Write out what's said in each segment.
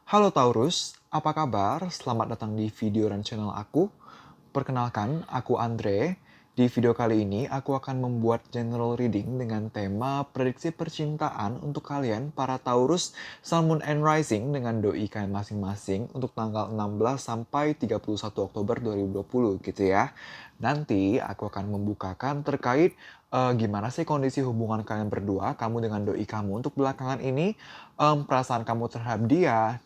Halo Taurus, apa kabar? Selamat datang di video dan channel aku. Perkenalkan, aku Andre. Di video kali ini, aku akan membuat general reading dengan tema prediksi percintaan untuk kalian, para Taurus, Sun, Moon, and Rising dengan doi kalian masing-masing untuk tanggal 16 sampai 31 Oktober 2020 gitu ya. Nanti aku akan membukakan terkait gimana sih kondisi hubungan kalian berdua, kamu dengan doi kamu untuk belakangan ini, perasaan kamu terhadap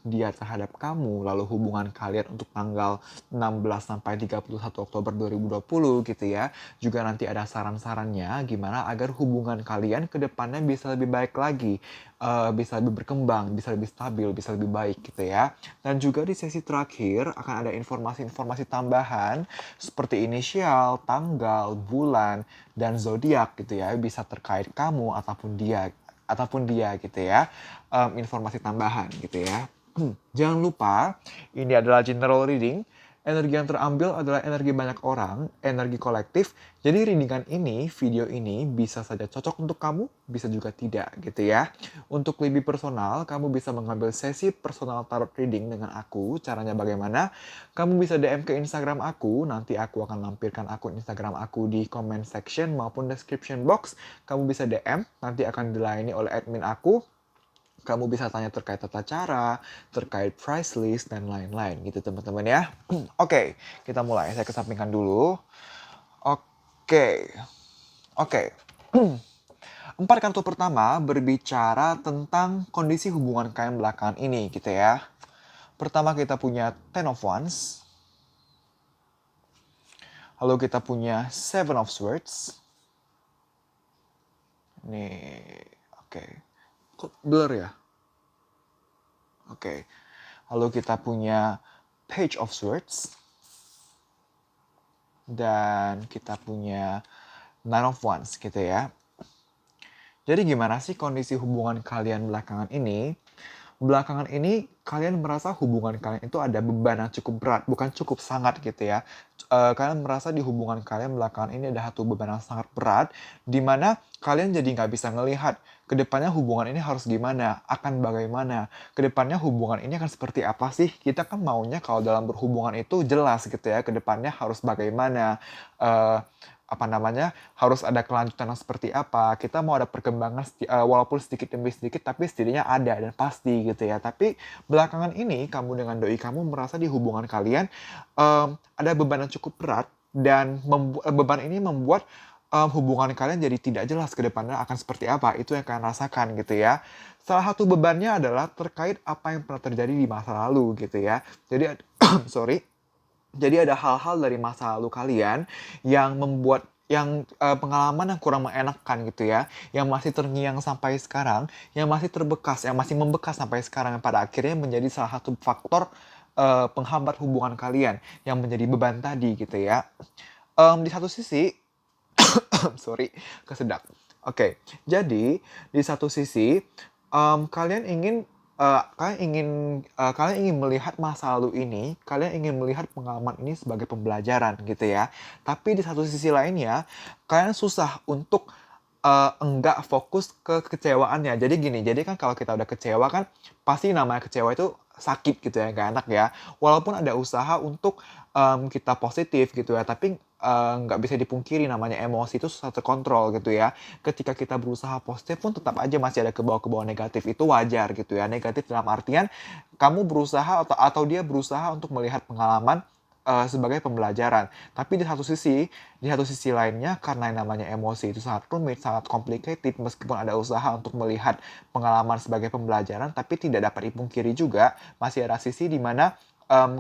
dia terhadap kamu, lalu hubungan kalian untuk tanggal 16 sampai 31 Oktober 2020 gitu ya. Juga nanti ada saran-sarannya gimana agar hubungan kalian ke depannya bisa lebih baik lagi, bisa lebih berkembang, bisa lebih stabil, bisa lebih baik gitu ya. Dan juga di sesi terakhir akan ada informasi-informasi tambahan seperti inisial, tanggal, bulan, dan zodiak gitu ya. Bisa terkait kamu ataupun dia gitu ya, informasi tambahan gitu ya. Jangan lupa, ini adalah general reading. Energi yang terambil adalah energi banyak orang, energi kolektif. Jadi readingan ini, video ini bisa saja cocok untuk kamu, bisa juga tidak gitu ya. Untuk lebih personal, kamu bisa mengambil sesi personal tarot reading dengan aku. Caranya bagaimana? Kamu bisa DM ke Instagram aku, nanti aku akan lampirkan akun Instagram aku di comment section maupun description box. Kamu bisa DM, nanti akan dilayani oleh admin aku. Kamu bisa tanya terkait tata cara, terkait price list, dan lain-lain gitu teman-teman ya. Oke, kita mulai. Saya kesampingkan dulu. Oke, oke. Empat kartu pertama berbicara tentang kondisi hubungan kalian belakangan ini gitu ya. Pertama kita punya Ten of Wands. Lalu kita punya Seven of Swords. Nih, oke. Kok blur ya? Oke. Lalu kita punya Page of Swords. Dan kita punya Nine of Wands gitu ya. Jadi gimana sih kondisi hubungan kalian belakangan ini? Belakangan ini kalian merasa hubungan kalian itu ada beban yang cukup berat, bukan cukup, sangat gitu ya. Kalian merasa di hubungan kalian belakangan ini ada satu beban yang sangat berat, di mana kalian jadi nggak bisa ngelihat ke depannya hubungan ini harus gimana, akan bagaimana, ke depannya hubungan ini akan seperti apa sih. Kita kan maunya kalau dalam berhubungan itu jelas gitu ya, ke depannya harus bagaimana, eh, apa namanya, harus ada kelanjutan yang seperti apa. Kita mau ada perkembangan walaupun sedikit demi sedikit, tapi setidaknya ada dan pasti gitu ya. Tapi belakangan ini kamu dengan doi kamu merasa di hubungan kalian ada beban yang cukup berat, dan beban ini membuat hubungan kalian jadi tidak jelas ke depannya akan seperti apa. Itu yang kalian rasakan gitu ya. Salah satu bebannya adalah terkait apa yang pernah terjadi di masa lalu gitu ya. Jadi sorry. Jadi ada hal-hal dari masa lalu kalian yang membuat pengalaman yang kurang mengenakan gitu ya, yang masih terngiang sampai sekarang, yang masih terbekas, yang masih membekas sampai sekarang, yang pada akhirnya menjadi salah satu faktor penghambat hubungan kalian yang menjadi beban tadi gitu ya. Di satu sisi, sorry, kesedak. Oke, jadi di satu sisi kalian ingin kalian ingin melihat masa lalu ini, kalian ingin melihat pengalaman ini sebagai pembelajaran gitu ya. Tapi di satu sisi lainnya, kalian susah untuk enggak fokus ke kekecewaannya. Jadi gini, jadi kan kalau kita udah kecewa kan pasti namanya kecewa itu sakit gitu ya, nggak enak ya. Walaupun ada usaha untuk kita positif gitu ya, tapi nggak bisa dipungkiri namanya emosi itu susah terkontrol gitu ya. Ketika kita berusaha positif pun tetap aja masih ada ke-bawah negatif. Itu wajar gitu ya. Negatif dalam artian kamu berusaha atau dia berusaha untuk melihat pengalaman sebagai pembelajaran. Tapi di satu sisi lainnya, karena yang namanya emosi itu sangat rumit, sangat complicated, meskipun ada usaha untuk melihat pengalaman sebagai pembelajaran, tapi tidak dapat dipungkiri juga masih ada sisi di mana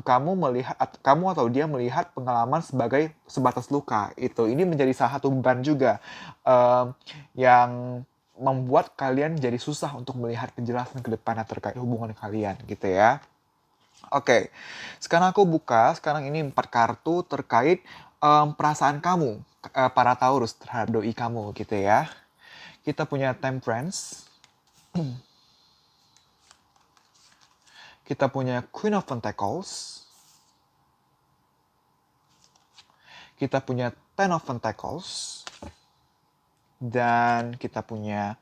kamu atau dia melihat pengalaman sebagai sebatas luka. Ini menjadi salah satu beban juga yang membuat kalian jadi susah untuk melihat kejelasan ke depannya terkait hubungan kalian gitu ya. Oke, sekarang ini 4 kartu terkait perasaan kamu, para Taurus terhadap doi kamu gitu ya. Kita punya Temperance, kita punya Queen of Pentacles, kita punya Ten of Pentacles, dan kita punya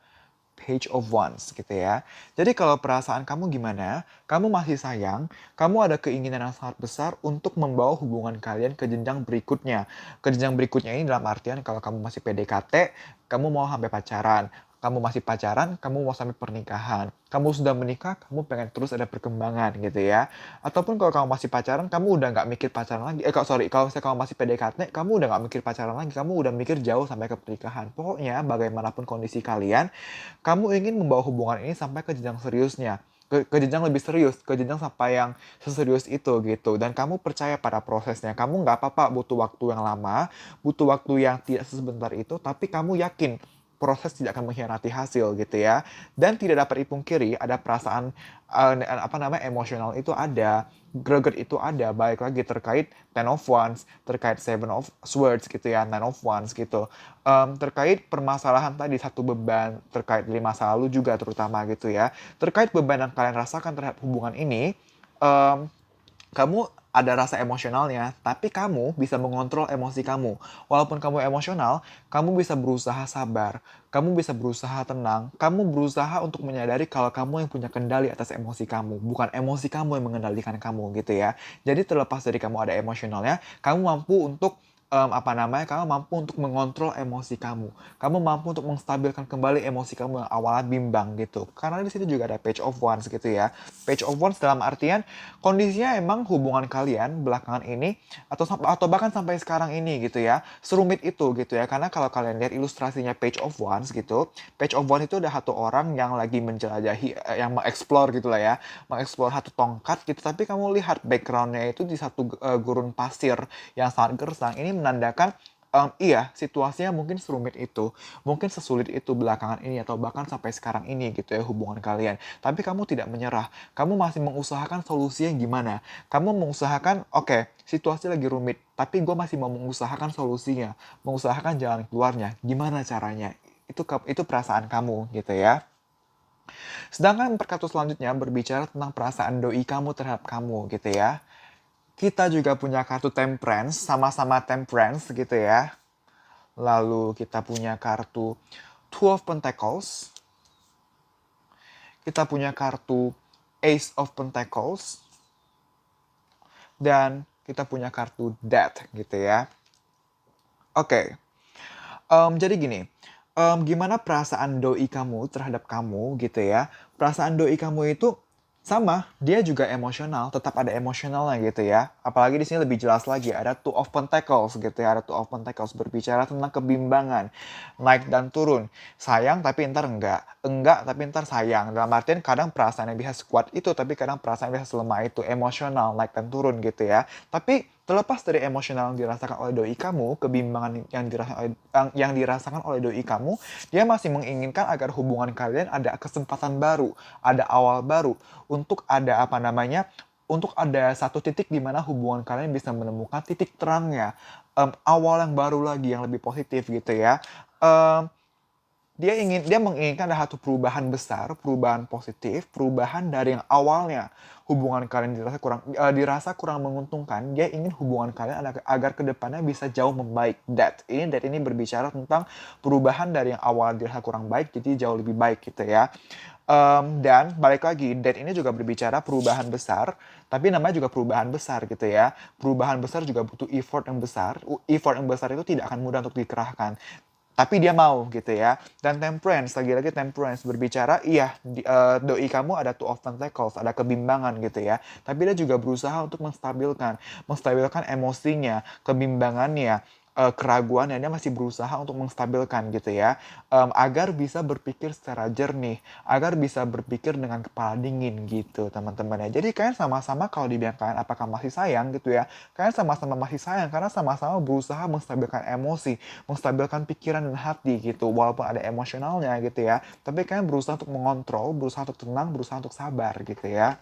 Page of Wands gitu ya. Jadi kalau perasaan kamu gimana? Kamu masih sayang, kamu ada keinginan yang sangat besar untuk membawa hubungan kalian ke jenjang berikutnya. Ke jenjang berikutnya ini dalam artian kalau kamu masih PDKT, kamu mau sampai pacaran. Kamu masih pacaran, kamu mau sampai pernikahan. Kamu sudah menikah, kamu pengen terus ada perkembangan gitu ya. Ataupun kalau kamu masih pacaran, kamu udah nggak mikir pacaran lagi. Kalau misalnya kamu masih PDKT, kamu udah nggak mikir pacaran lagi. Kamu udah mikir jauh sampai ke pernikahan. Pokoknya bagaimanapun kondisi kalian, kamu ingin membawa hubungan ini sampai ke jenjang seriusnya. Ke jenjang lebih serius, ke jenjang sampai yang seserius itu gitu. Dan kamu percaya pada prosesnya. Kamu nggak apa-apa butuh waktu yang lama, butuh waktu yang tidak sebentar itu, tapi kamu yakin proses tidak akan mengkhianati hasil gitu ya. Dan tidak dapat dipungkiri ada perasaan emosional itu ada, greget itu ada, baik lagi terkait Ten of Wands, terkait Seven of Swords gitu ya, Nine of Wands gitu. Terkait permasalahan tadi satu beban terkait di masa lalu juga terutama gitu ya. Terkait beban yang kalian rasakan terhadap hubungan ini, um, kamu ada rasa emosionalnya, tapi kamu bisa mengontrol emosi kamu. Walaupun kamu emosional, kamu bisa berusaha sabar, kamu bisa berusaha tenang, kamu berusaha untuk menyadari kalau kamu yang punya kendali atas emosi kamu, bukan emosi kamu yang mengendalikan kamu gitu ya. Jadi terlepas dari kamu ada emosionalnya, kamu mampu untuk kamu mampu untuk mengontrol emosi kamu. Kamu mampu untuk menstabilkan kembali emosi kamu yang awalnya bimbang gitu. Karena di situ juga ada Page of Wands gitu ya. Page of Wands dalam artian kondisinya emang hubungan kalian belakangan ini atau bahkan sampai sekarang ini gitu ya serumit itu gitu ya, karena kalau kalian lihat ilustrasinya Page of Wands gitu, Page of Wands itu ada satu orang yang lagi menjelajahi yang mengeksplor gitu lah ya, mengeksplor satu tongkat gitu, tapi kamu lihat backgroundnya itu di satu gurun pasir yang sangat gersang. Ini menandakan iya, situasinya mungkin serumit itu, mungkin sesulit itu belakangan ini atau bahkan sampai sekarang ini gitu ya hubungan kalian. Tapi kamu tidak menyerah, kamu masih mengusahakan solusinya gimana. Kamu mengusahakan, oke, situasi lagi rumit, tapi gue masih mau mengusahakan solusinya, mengusahakan jalan keluarnya, gimana caranya. Itu perasaan kamu gitu ya. Sedangkan kartu selanjutnya berbicara tentang perasaan doi kamu terhadap kamu gitu ya. Kita juga punya kartu Temperance, sama-sama Temperance gitu ya. Lalu kita punya kartu Two of Pentacles. Kita punya kartu Ace of Pentacles. Dan kita punya kartu Death gitu ya. Oke, jadi gini, gimana perasaan doi kamu terhadap kamu gitu ya. Perasaan doi kamu itu sama, dia juga emosional, tetap ada emosionalnya gitu ya. Apalagi di sini lebih jelas lagi, ada Two of Pentacles gitu ya. Ada Two of Pentacles berbicara tentang kebimbangan, naik dan turun. Sayang tapi ntar enggak tapi ntar sayang. Dalam artian kadang perasaannya bisa sekuat itu, tapi kadang perasaan bisa selemah itu, emosional, naik dan turun gitu ya. Tapi terlepas dari emosional yang dirasakan oleh doi kamu, kebimbangan yang dirasakan oleh doi kamu, dia masih menginginkan agar hubungan kalian ada kesempatan baru, ada awal baru, untuk ada untuk ada satu titik di mana hubungan kalian bisa menemukan titik terangnya, awal yang baru lagi yang lebih positif gitu ya. Em, dia menginginkan ada satu perubahan besar, perubahan positif, perubahan dari yang awalnya hubungan kalian dirasa kurang menguntungkan. Dia ingin hubungan kalian agar kedepannya bisa jauh membaik. That ini berbicara tentang perubahan dari yang awal dirasa kurang baik jadi jauh lebih baik gitu ya. Dan balik lagi, ini juga berbicara perubahan besar, tapi namanya juga perubahan besar gitu ya. Perubahan besar juga butuh effort yang besar. Effort yang besar itu tidak akan mudah untuk dikerahkan. Tapi dia mau gitu ya. Dan Temperance, lagi-lagi Temperance berbicara, iya, doi kamu ada Two of Pentacles, ada kebimbangan gitu ya. Tapi dia juga berusaha untuk menstabilkan emosinya, kebimbangannya, keraguannya, dia masih berusaha untuk menstabilkan gitu ya. Agar bisa berpikir secara jernih, agar bisa berpikir dengan kepala dingin gitu teman-teman ya. Jadi kalian sama-sama kalau dibilang kalian apakah masih sayang gitu ya, kalian sama-sama masih sayang karena sama-sama berusaha menstabilkan emosi, menstabilkan pikiran dan hati gitu, walaupun ada emosionalnya gitu ya, tapi kalian berusaha untuk mengontrol, berusaha untuk tenang, berusaha untuk sabar gitu ya.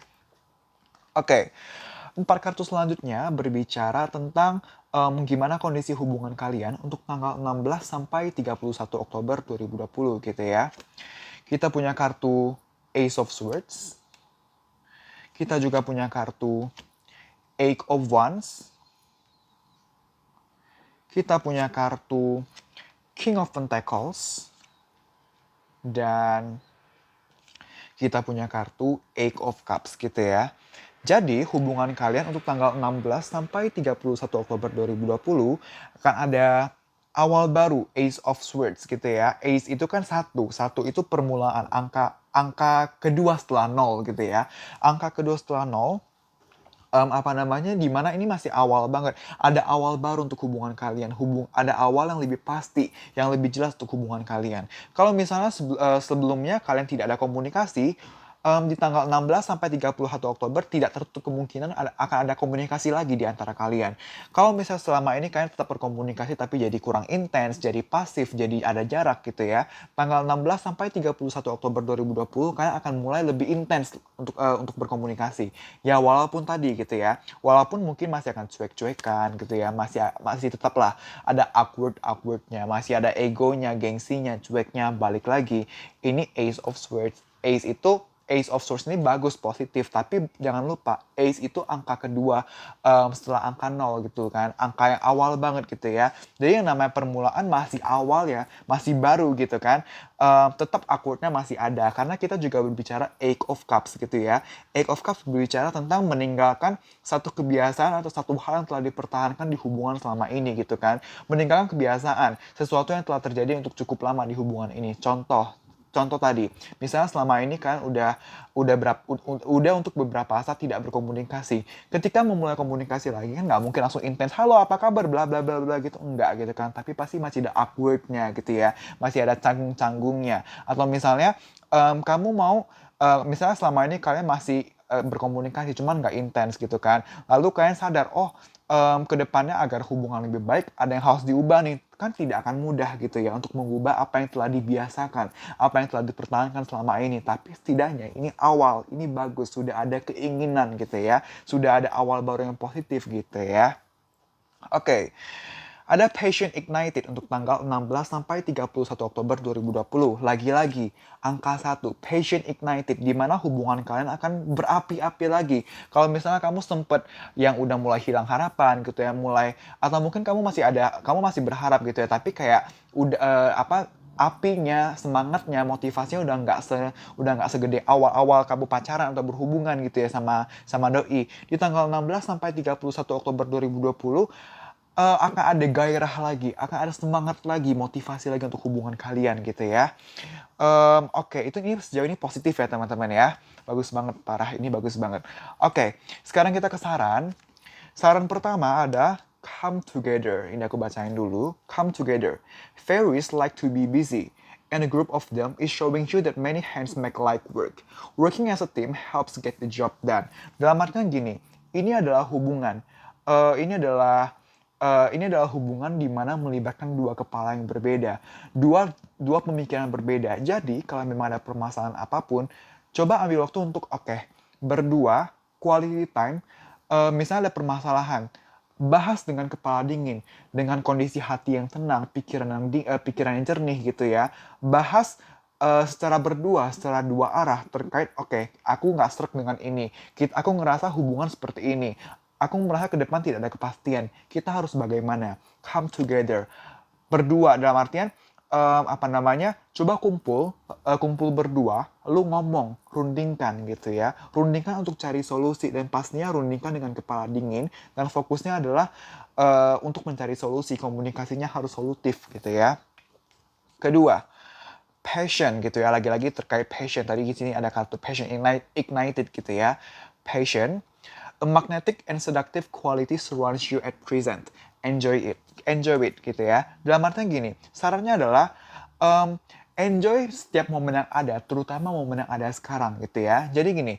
Oke, 4 kartu selanjutnya berbicara tentang gimana kondisi hubungan kalian untuk tanggal 16 sampai 31 Oktober 2020 gitu ya. Kita punya kartu Ace of Swords, kita juga punya kartu Eight of Wands, kita punya kartu King of Pentacles, dan kita punya kartu Eight of Cups gitu ya. Jadi hubungan kalian untuk tanggal 16 sampai 31 Oktober 2020 akan ada awal baru, Ace of Swords gitu ya. Ace itu kan satu, satu itu permulaan, angka kedua setelah nol gitu ya. Angka kedua setelah nol, di mana ini masih awal banget. Ada awal baru untuk hubungan kalian. Ada awal yang lebih pasti, yang lebih jelas untuk hubungan kalian. Kalau misalnya sebelumnya kalian tidak ada komunikasi, di tanggal 16 sampai 31 Oktober tidak tertutup kemungkinan akan ada komunikasi lagi di antara kalian. Kalau misalnya selama ini kalian tetap berkomunikasi tapi jadi kurang intens, jadi pasif, jadi ada jarak gitu ya. Tanggal 16 sampai 31 Oktober 2020 kalian akan mulai lebih intens untuk berkomunikasi. Ya walaupun tadi gitu ya, walaupun mungkin masih akan cuek-cuekan gitu ya, masih tetaplah ada awkwardnya, masih ada egonya, gengsinya, cueknya, balik lagi. Ini Ace of Swords. Ace of Swords ini bagus, positif, tapi jangan lupa Ace itu angka kedua setelah angka 0 gitu kan, angka yang awal banget gitu ya. Jadi yang namanya permulaan masih awal ya, masih baru gitu kan, tetap awkwardnya masih ada, karena kita juga berbicara Eight of Cups gitu ya. Eight of Cups berbicara tentang meninggalkan satu kebiasaan atau satu hal yang telah dipertahankan di hubungan selama ini gitu kan. Meninggalkan kebiasaan, sesuatu yang telah terjadi untuk cukup lama di hubungan ini. Contoh tadi, misalnya selama ini kan udah untuk beberapa saat tidak berkomunikasi. Ketika memulai komunikasi lagi kan nggak mungkin langsung intens, halo apa kabar, bla bla bla bla gitu, enggak gitu kan. Tapi pasti masih ada awkwardnya gitu ya, masih ada canggung-canggungnya. Atau misalnya kamu mau, misalnya selama ini kalian masih berkomunikasi cuman nggak intens gitu kan. Lalu kalian sadar, oh kedepannya agar hubungan lebih baik ada yang harus diubah nih, kan tidak akan mudah gitu ya untuk mengubah apa yang telah dibiasakan, apa yang telah dipertahankan selama ini. Tapi setidaknya ini awal, ini bagus, sudah ada keinginan gitu ya, sudah ada awal baru yang positif gitu ya. Oke. Ada Passion Ignited untuk tanggal 16 sampai 31 Oktober 2020. Lagi-lagi, angka 1, Passion Ignited, di mana hubungan kalian akan berapi-api lagi. Kalau misalnya kamu sempet yang udah mulai hilang harapan gitu ya, atau mungkin kamu masih berharap gitu ya, tapi kayak apinya, semangatnya, motivasinya udah nggak segede awal-awal kamu pacaran atau berhubungan gitu ya sama doi. Di tanggal 16 sampai 31 Oktober 2020 akan ada gairah lagi, akan ada semangat lagi, motivasi lagi untuk hubungan kalian gitu ya. Oke, ini sejauh ini positif ya teman-teman ya. Bagus banget, parah, ini bagus banget. Oke, sekarang kita ke saran. Saran pertama ada come together. Ini aku bacain dulu. Come together. Fairies like to be busy, and a group of them is showing you that many hands make light work. Working as a team helps get the job done. Dalam artian gini, ini adalah hubungan. Ini adalah hubungan di mana melibatkan dua kepala yang berbeda, dua pemikiran berbeda. Jadi kalau memang ada permasalahan apapun, coba ambil waktu untuk berdua, quality time. Misalnya ada permasalahan, bahas dengan kepala dingin, dengan kondisi hati yang tenang, pikiran yang jernih gitu ya. Bahas secara berdua, secara dua arah terkait, aku nggak struck dengan ini, aku ngerasa hubungan seperti ini, aku merasa ke depan tidak ada kepastian, kita harus bagaimana, come together, berdua dalam artian coba kumpul berdua, lu ngomong, rundingkan gitu ya, rundingkan untuk cari solusi, dan pastinya rundingkan dengan kepala dingin, dan fokusnya adalah untuk mencari solusi, komunikasinya harus solutif gitu ya. Kedua, passion gitu ya, lagi-lagi terkait passion, tadi di sini ada kartu passion ignited gitu ya. Passion, a magnetic and seductive quality surrounds you at present. Enjoy it gitu ya. Dalam artinya gini, sarannya adalah enjoy setiap momen yang ada, terutama momen yang ada sekarang gitu ya. Jadi gini,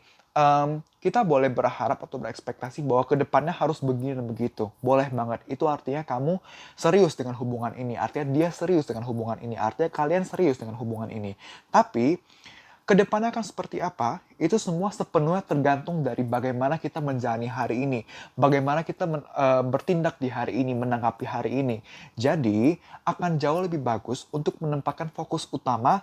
kita boleh berharap atau berekspektasi bahwa kedepannya harus begini dan begitu. Boleh banget. Itu artinya kamu serius dengan hubungan ini. Artinya dia serius dengan hubungan ini. Artinya kalian serius dengan hubungan ini. Tapi kedepannya akan seperti apa, itu semua sepenuhnya tergantung dari bagaimana kita menjalani hari ini. Bagaimana kita bertindak di hari ini, menanggapi hari ini. Jadi, akan jauh lebih bagus untuk menempatkan fokus utama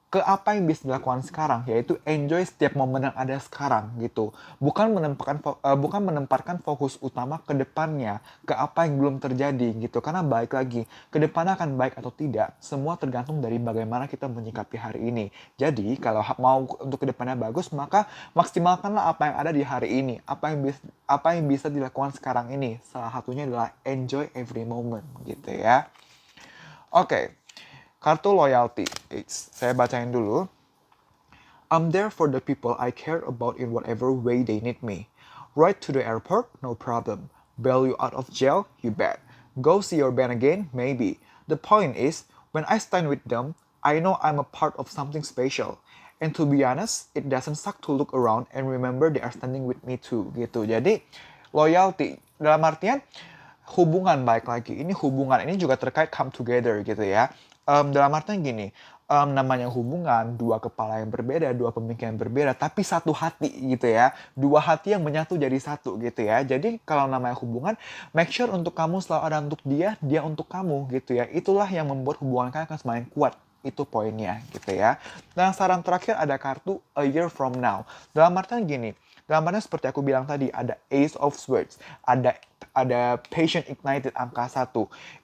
ke apa yang bisa dilakukan sekarang, yaitu enjoy setiap momen yang ada sekarang gitu. Bukan menempatkan fokus utama ke depannya, ke apa yang belum terjadi gitu. Karena balik lagi, ke depannya akan baik atau tidak, semua tergantung dari bagaimana kita menyikapi hari ini. Jadi, kalau mau untuk ke depannya bagus, maka maksimalkanlah apa yang ada di hari ini, apa yang bisa dilakukan sekarang ini. Salah satunya adalah enjoy every moment gitu ya. Oke, kartu loyalty. Saya bacain dulu. I'm there for the people I care about in whatever way they need me. Ride to the airport? No problem. Bail you out of jail? You bet. Go see your band again? Maybe. The point is, when I stand with them, I know I'm a part of something special. And to be honest, it doesn't suck to look around and remember they are standing with me too. Gitu. Jadi, loyalty. Dalam artian, hubungan baik lagi. Ini hubungan ini juga terkait come together gitu ya. Dalam artian gini, namanya hubungan, dua kepala yang berbeda, dua pemikiran berbeda, tapi satu hati gitu ya. Dua hati yang menyatu jadi satu gitu ya. Jadi kalau namanya hubungan, make sure untuk kamu selalu ada untuk dia, dia untuk kamu gitu ya. Itulah yang membuat hubungan kalian akan semakin kuat. Itu poinnya gitu ya. Dan saran terakhir ada kartu A Year From Now. Dalam artian gini, dalam artian seperti aku bilang tadi, ada Ace of Swords, ada Passion Ignited angka 1.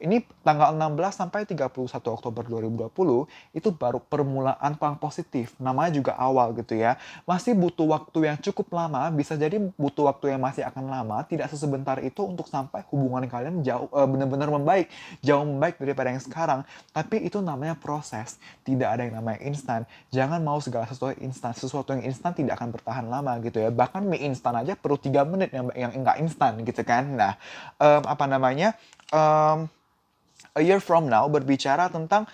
Ini tanggal 16 sampai 31 Oktober 2020 itu baru permulaan paling positif. Namanya juga awal gitu ya. Masih butuh waktu yang cukup lama, bisa jadi butuh waktu yang masih akan lama, tidak sesebentar itu untuk sampai hubungan kalian jauh benar-benar membaik, jauh membaik daripada yang sekarang. Tapi itu namanya proses, tidak ada yang namanya instan. Jangan mau segala sesuatu instan. Sesuatu yang instan tidak akan bertahan lama gitu ya. Bahkan mie instan aja perlu 3 menit yang enggak instan gitu kan. Nah, apa namanya, a year from now berbicara tentang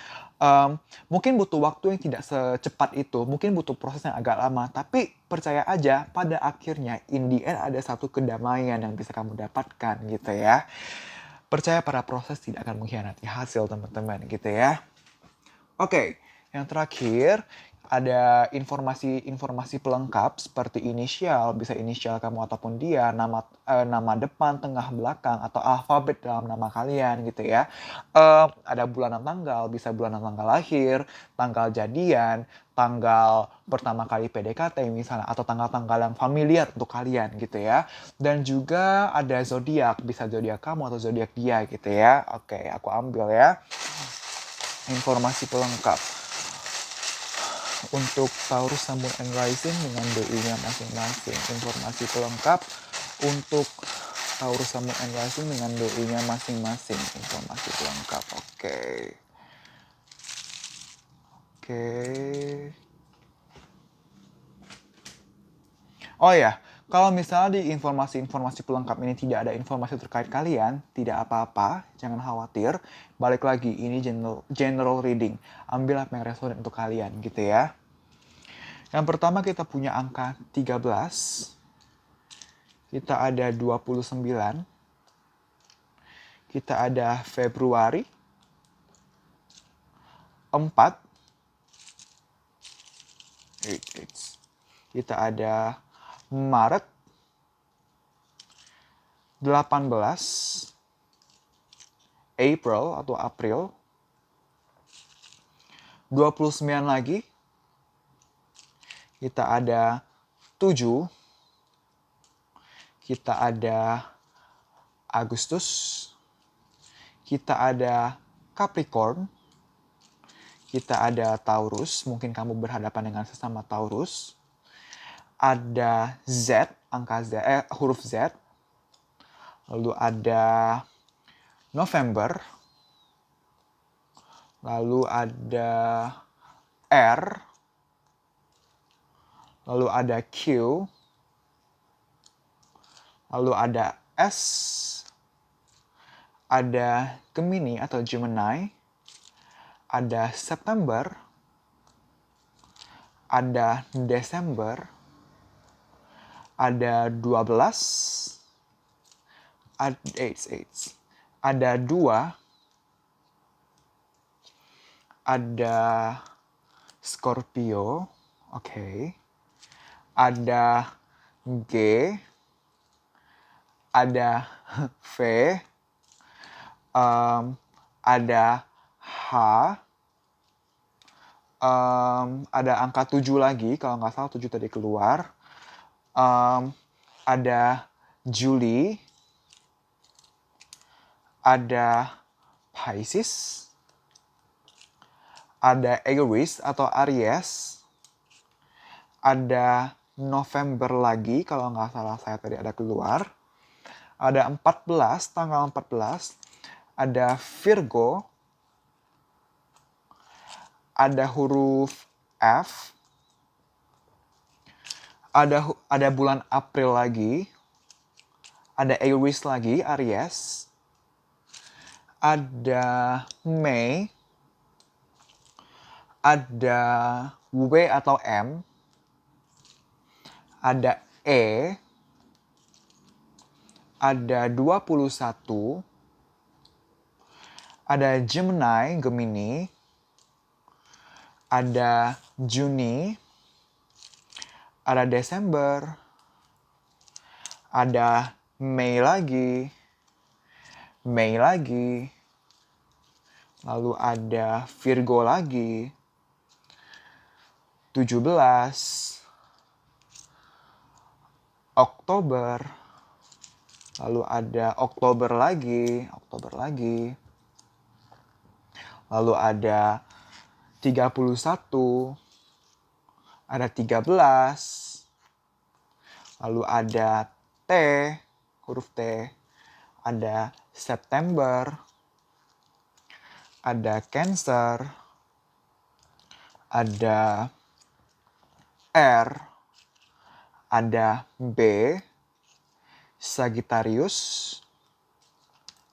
mungkin butuh waktu yang tidak secepat itu, mungkin butuh proses yang agak lama, tapi percaya aja pada akhirnya in the end ada satu kedamaian yang bisa kamu dapatkan gitu ya. Percaya pada proses tidak akan mengkhianati hasil teman-teman gitu ya. Oke, yang terakhir ada informasi pelengkap seperti inisial, bisa inisial kamu ataupun dia, nama depan, tengah, belakang, atau alfabet dalam nama kalian gitu ya. Ada bulan dan tanggal, bisa bulan dan tanggal lahir, tanggal jadian, tanggal pertama kali PDKT misalnya, atau tanggal-tanggal yang familiar untuk kalian gitu ya. Dan juga ada zodiak, bisa zodiak kamu atau zodiak dia gitu ya. Oke, aku ambil ya informasi pelengkap untuk Taurus, Sun, Moon, and Rising dengan DI-nya masing-masing. Informasi pelengkap untuk Taurus, Sun, Moon, and Rising dengan DI-nya masing-masing. Informasi pelengkap. Oke. Oh ya, kalau misalnya di informasi-informasi pelengkap ini tidak ada informasi terkait kalian, tidak apa-apa, jangan khawatir. Balik lagi, ini general reading. Ambil apa yang resonan untuk kalian gitu ya. Yang pertama kita punya angka 13. Kita ada 29. Kita ada Februari. 4. Kita ada Maret. 18. April atau April. 29 lagi. Kita ada 7. Kita ada Agustus. Kita ada Capricorn. Kita ada Taurus. Mungkin kamu berhadapan dengan sesama Taurus. Ada Z, huruf Z. Lalu ada November. Lalu ada R. Lalu ada Q. Lalu ada S. Ada Gemini atau Gemini. Ada September. Ada Desember. Ada 12. Ada 2. Ada Scorpio. Oke. Ada G. Ada V. Ada H. Ada angka 7 lagi, kalau nggak salah 7 tadi keluar. Ada Juli, ada Pisces, ada Aries atau Aries, ada November lagi, kalau nggak salah saya tadi ada keluar. Ada 14, tanggal 14, ada Virgo, ada huruf F, ada bulan April lagi, ada Aries lagi, Aries, ada Mei, ada W atau M, ada E, ada 21, ada Gemini, Gemini, ada Juni, ada Desember, ada Mei lagi, lalu ada Virgo lagi, 17, Oktober, lalu ada Oktober lagi, lalu ada 31, ada 13, lalu ada T, huruf T, ada September, ada Cancer, ada R, ada B, Sagittarius,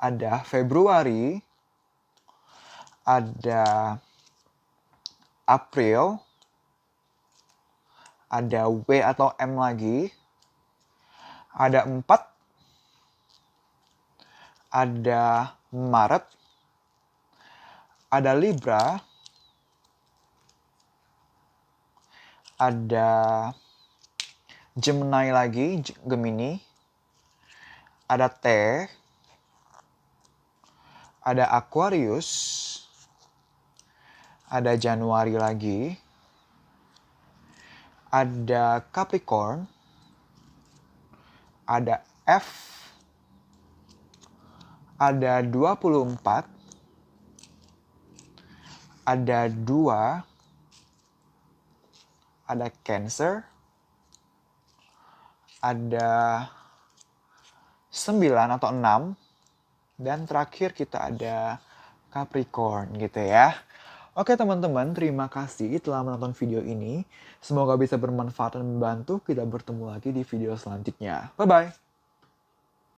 ada Februari, ada April, ada W atau M lagi, ada 4, ada Maret, ada Libra, ada Gemini lagi, Gemini, ada T, ada Aquarius, ada Januari lagi, ada Capricorn, ada F, ada 24, ada 2, ada Cancer, ada 9 atau 6, dan terakhir kita ada Capricorn gitu ya. Oke teman-teman, terima kasih telah menonton video ini. Semoga bisa bermanfaat dan membantu. Kita bertemu lagi di video selanjutnya. Bye-bye.